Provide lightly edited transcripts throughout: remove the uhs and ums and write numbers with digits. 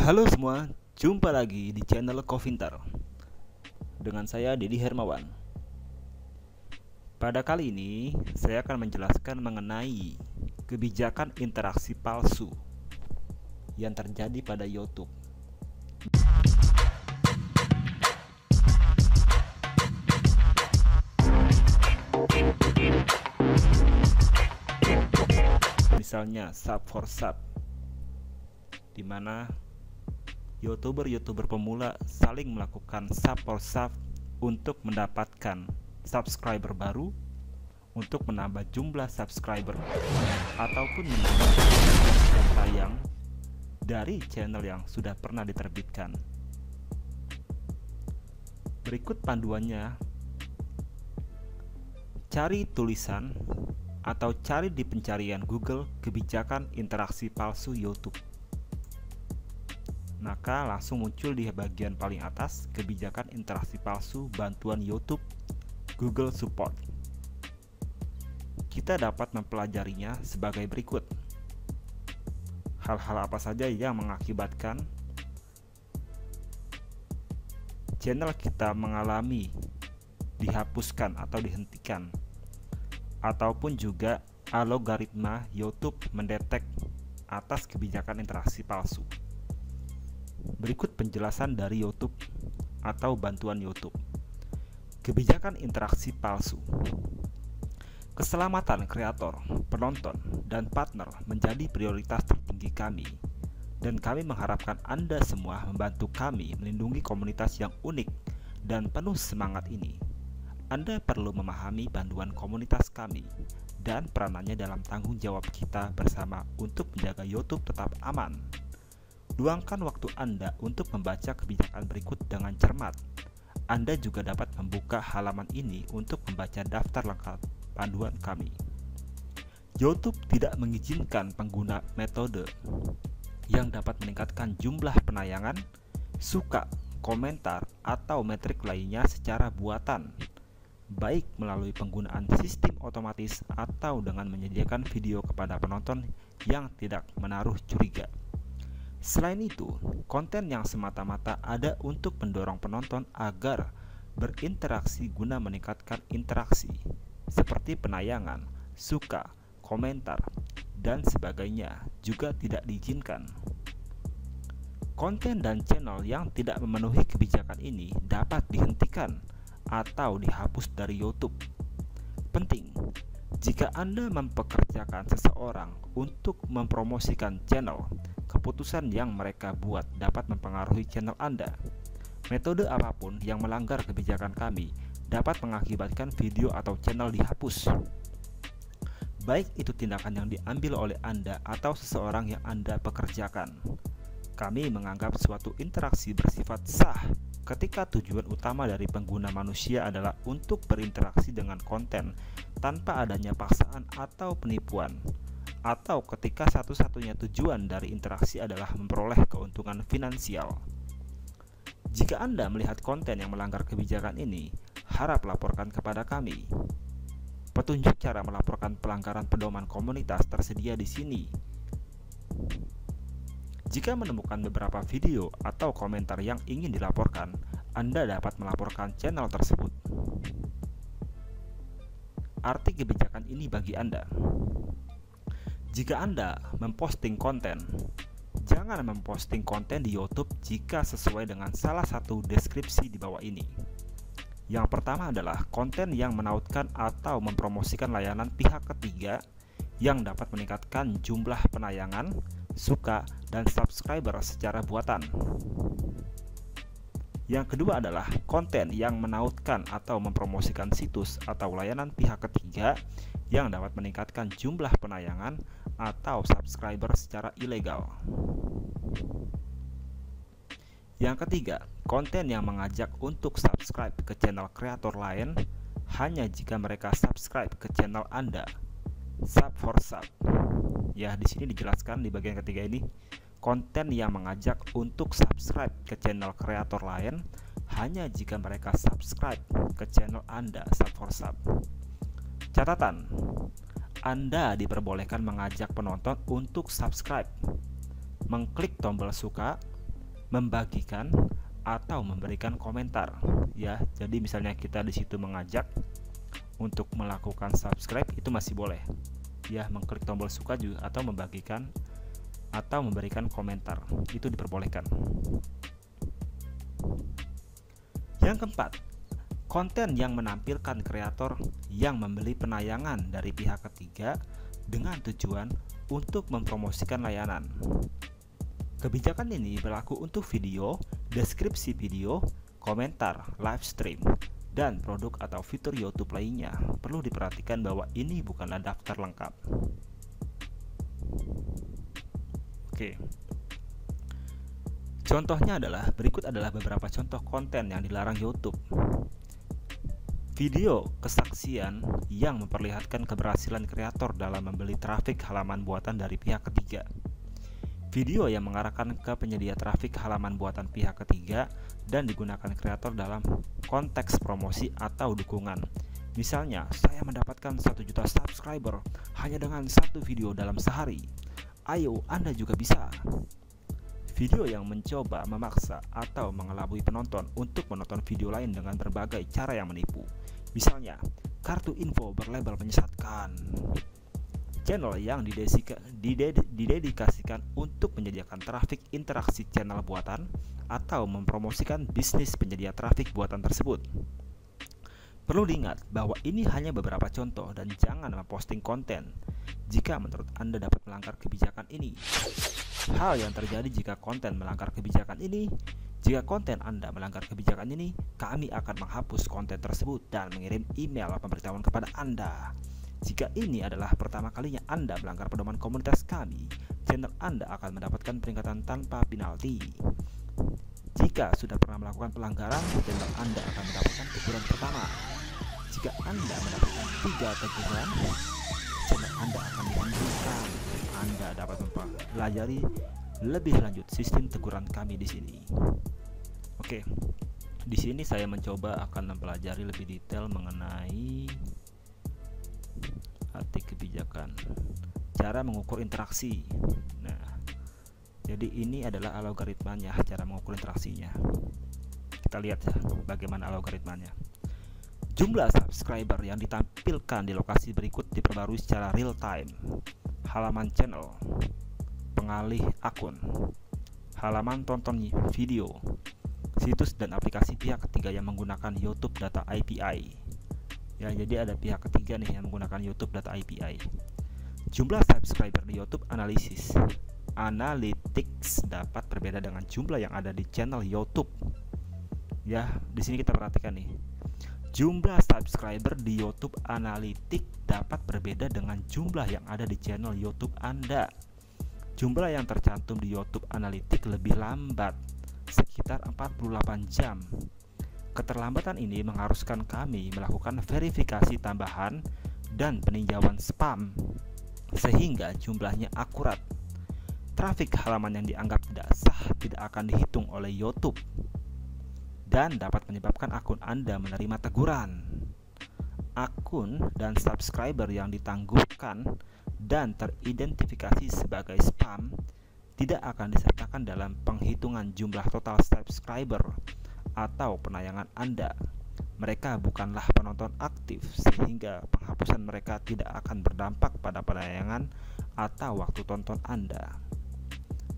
Halo semua, jumpa lagi di channel Kovintar dengan saya Dedi Hermawan. Pada kali ini saya akan menjelaskan mengenai kebijakan interaksi palsu yang terjadi pada YouTube. Misalnya sub for sub, di mana YouTuber pemula saling melakukan sub for sub untuk mendapatkan subscriber baru, untuk menambah jumlah subscriber, ataupun menambah jam tayang dari channel yang sudah pernah diterbitkan. Berikut panduannya. Cari tulisan atau cari di pencarian Google kebijakan interaksi palsu YouTube. Maka langsung muncul di bagian paling atas kebijakan interaksi palsu bantuan YouTube Google Support. Kita dapat mempelajarinya sebagai berikut. Hal-hal apa saja yang mengakibatkan channel kita mengalami dihapuskan atau dihentikan, ataupun juga algoritma YouTube mendetek atas kebijakan interaksi palsu. Berikut penjelasan dari YouTube atau bantuan YouTube. Kebijakan interaksi palsu. Keselamatan kreator, penonton, dan partner menjadi prioritas tertinggi kami, dan kami mengharapkan Anda semua membantu kami melindungi komunitas yang unik dan penuh semangat ini. Anda perlu memahami panduan komunitas kami dan peranannya dalam tanggung jawab kita bersama untuk menjaga YouTube tetap aman. Luangkan waktu Anda untuk membaca kebijakan berikut dengan cermat. Anda juga dapat membuka halaman ini untuk membaca daftar lengkap panduan kami. YouTube tidak mengizinkan pengguna metode yang dapat meningkatkan jumlah penayangan, suka, komentar, atau metrik lainnya secara buatan, baik melalui penggunaan sistem otomatis atau dengan menyediakan video kepada penonton yang tidak menaruh curiga. Selain itu, konten yang semata-mata ada untuk mendorong penonton agar berinteraksi guna meningkatkan interaksi, seperti penayangan, suka, komentar, dan sebagainya juga tidak diizinkan. Konten dan channel yang tidak memenuhi kebijakan ini dapat dihentikan atau dihapus dari YouTube. Penting, jika Anda mempekerjakan seseorang untuk mempromosikan channel, keputusan yang mereka buat dapat mempengaruhi channel Anda. Metode apapun yang melanggar kebijakan kami dapat mengakibatkan video atau channel dihapus. Baik itu tindakan yang diambil oleh Anda atau seseorang yang Anda pekerjakan. Kami menganggap suatu interaksi bersifat sah ketika tujuan utama dari pengguna manusia adalah untuk berinteraksi dengan konten tanpa adanya paksaan atau penipuan, atau ketika satu-satunya tujuan dari interaksi adalah memperoleh keuntungan finansial. Jika Anda melihat konten yang melanggar kebijakan ini, harap laporkan kepada kami. Petunjuk cara melaporkan pelanggaran pedoman komunitas tersedia di sini. Jika menemukan beberapa video atau komentar yang ingin dilaporkan, Anda dapat melaporkan channel tersebut. Arti kebijakan ini bagi Anda. Jika Anda memposting konten, jangan memposting konten di YouTube jika sesuai dengan salah satu deskripsi di bawah ini. Yang pertama adalah konten yang menautkan atau mempromosikan layanan pihak ketiga yang dapat meningkatkan jumlah penayangan, suka, dan subscriber secara buatan. Yang kedua adalah konten yang menautkan atau mempromosikan situs atau layanan pihak ketiga yang dapat meningkatkan jumlah penayangan atau subscriber secara ilegal. Yang ketiga, konten yang mengajak untuk subscribe ke channel kreator lain hanya jika mereka subscribe ke channel Anda. Sub for sub. Ya, di sini dijelaskan di bagian ketiga ini, konten yang mengajak untuk subscribe ke channel kreator lain hanya jika mereka subscribe ke channel Anda. Sub for sub. Catatan, Anda diperbolehkan mengajak penonton untuk subscribe, mengklik tombol suka, membagikan atau memberikan komentar ya. Jadi misalnya kita di situ mengajak untuk melakukan subscribe, itu masih boleh ya, mengklik tombol suka juga, atau membagikan atau memberikan komentar, itu diperbolehkan. Yang keempat, konten yang menampilkan kreator yang membeli penayangan dari pihak ketiga dengan tujuan untuk mempromosikan layanan. Kebijakan ini berlaku untuk video, deskripsi video, komentar, live stream, dan produk atau fitur YouTube lainnya. Perlu diperhatikan bahwa ini bukanlah daftar lengkap. Oke. Contohnya berikut adalah beberapa contoh konten yang dilarang YouTube. Video kesaksian yang memperlihatkan keberhasilan kreator dalam membeli trafik halaman buatan dari pihak ketiga. Video yang mengarahkan ke penyedia trafik halaman buatan pihak ketiga dan digunakan kreator dalam konteks promosi atau dukungan. Misalnya, saya mendapatkan 1 juta subscriber hanya dengan 1 video dalam sehari. Ayo, Anda juga bisa. Video yang mencoba memaksa atau mengelabui penonton untuk menonton video lain dengan berbagai cara yang menipu. Misalnya, kartu info berlabel menyesatkan. Channel yang didedikasikan untuk menyediakan trafik interaksi channel buatan atau mempromosikan bisnis penyedia trafik buatan tersebut. Perlu diingat bahwa ini hanya beberapa contoh dan jangan memposting konten jika menurut Anda dapat melanggar kebijakan ini. Hal yang terjadi jika konten melanggar kebijakan ini, jika konten Anda melanggar kebijakan ini, kami akan menghapus konten tersebut dan mengirim email pemberitahuan kepada Anda. Jika ini adalah pertama kalinya Anda melanggar pedoman komunitas kami, channel Anda akan mendapatkan peringatan tanpa penalti. Jika sudah pernah melakukan pelanggaran, channel Anda akan mendapatkan teguran pertama. Jika Anda mendapatkan 3 teguran, channel Anda akan dihentikan. Anda dapat mempelajari lebih lanjut sistem teguran kami di sini. Oke, di sini saya mencoba akan mempelajari lebih detail mengenai arti kebijakan, cara mengukur interaksi. Nah, jadi ini adalah algoritmanya, cara mengukur interaksinya. Kita lihat ya bagaimana algoritmanya. Jumlah subscriber yang ditampilkan di lokasi berikut diperbarui secara real time. Halaman channel, pengalih akun, halaman tonton video, situs dan aplikasi pihak ketiga yang menggunakan YouTube Data API. Ya, jadi ada pihak ketiga nih yang menggunakan YouTube Data API. Jumlah subscriber di YouTube Analytics dapat berbeda dengan jumlah yang ada di channel YouTube. Ya, di sini kita perhatikan nih. Jumlah subscriber di YouTube Analytics dapat berbeda dengan jumlah yang ada di channel YouTube Anda. Jumlah yang tercantum di YouTube Analytics lebih lambat, sekitar 48 jam. Keterlambatan ini mengharuskan kami melakukan verifikasi tambahan dan peninjauan spam sehingga jumlahnya akurat. Trafik halaman yang dianggap tidak sah tidak akan dihitung oleh YouTube dan dapat menyebabkan akun Anda menerima teguran. Akun dan subscriber yang ditangguhkan dan teridentifikasi sebagai spam tidak akan disertakan dalam penghitungan jumlah total subscriber atau penayangan Anda. Mereka bukanlah penonton aktif sehingga penghapusan mereka tidak akan berdampak pada penayangan atau waktu tonton Anda.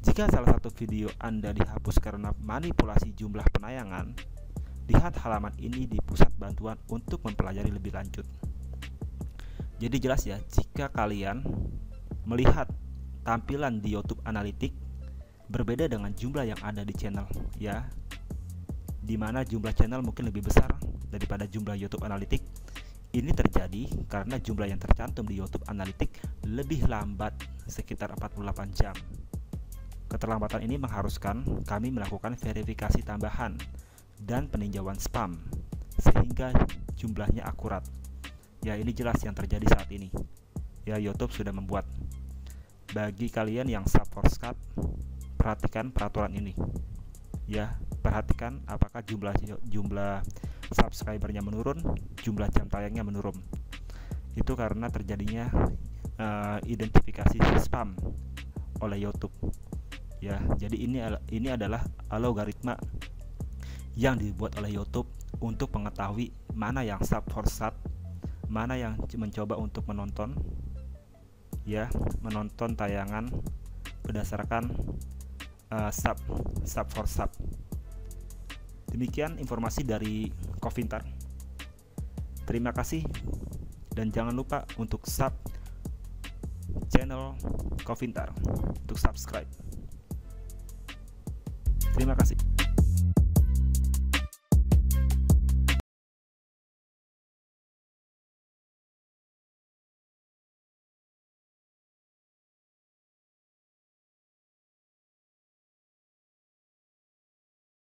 Jika salah satu video Anda dihapus karena manipulasi jumlah penayangan, lihat halaman ini di pusat bantuan untuk mempelajari lebih lanjut. Jadi jelas ya, jika kalian melihat tampilan di YouTube Analytics berbeda dengan jumlah yang ada di channel ya, di mana jumlah channel mungkin lebih besar daripada jumlah YouTube Analytics. Ini terjadi karena jumlah yang tercantum di YouTube Analytics lebih lambat, sekitar 48 jam. Keterlambatan ini mengharuskan kami melakukan verifikasi tambahan dan peninjauan spam sehingga jumlahnya akurat. Ya, ini jelas yang terjadi saat ini. Ya, YouTube sudah membuat. Bagi kalian yang subscribe, perhatikan peraturan ini. Ya, perhatikan apakah jumlah subscribernya menurun, jumlah jam tayangnya menurun. Itu karena terjadinya identifikasi spam oleh YouTube. ya. Jadi ini adalah algoritma yang dibuat oleh YouTube untuk mengetahui mana yang sub for sub, mana yang mencoba untuk menonton tayangan berdasarkan sub for sub. Demikian informasi dari Kofintar. Terima kasih dan jangan lupa untuk channel Kofintar untuk subscribe. Terima kasih.